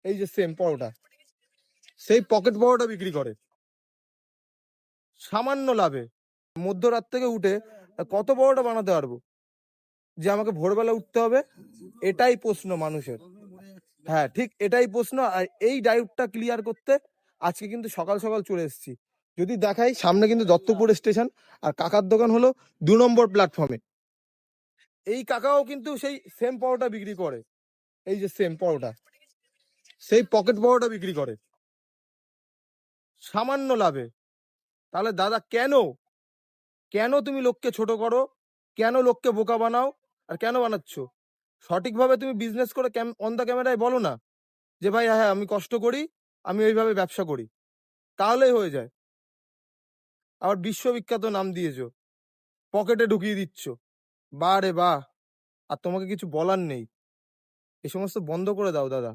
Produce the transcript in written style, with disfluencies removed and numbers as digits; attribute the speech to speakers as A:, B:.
A: এই যে সেম পরোটা, সেই পকেট পরোটা বিক্রি করে সামান্য লাভে। মধ্যরাত থেকে উঠে কত পরোটা বানাতে পারবো যে আমাকে ভোরবেলা উঠতে হবে? এটাই প্রশ্ন মানুষের। হ্যাঁ, ঠিক এটাই প্রশ্ন। আর এই ডাউটটা ক্লিয়ার করতে আজকে কিন্তু সকাল সকাল চলে এসেছি। যদি দেখাই, সামনে কিন্তু দত্তপুর স্টেশন, আর কাকার দোকান হলো 2 নম্বর প্ল্যাটফর্মে। এই কাকাও কিন্তু সেই সেম পরোটা বিক্রি করে। এই যে সেম পরোটা, সেই পকেট পরোটা বিক্রি করে সামান্য লাভে। তাহলে দাদা, কেন কেন তুমি লোককে ছোট করো? কেন লোককে বোকা বানাও? আর কেন বানাচ্ছ? সঠিকভাবে তুমি বিজনেস করে অন দ্য ক্যামেরায় বলো না যে ভাই হ্যাঁ আমি কষ্ট করি, আমি ওইভাবে ব্যবসা করি, তাহলেই হয়ে যায়। আবার বিশ্ববিখ্যাত নাম দিয়েছো, পকেটে ঢুকিয়ে দিচ্ছ। বাহ রে বাহ! আর তোমাকে কিছু বলার নেই। এই সমস্ত বন্ধ করে দাও দাদা।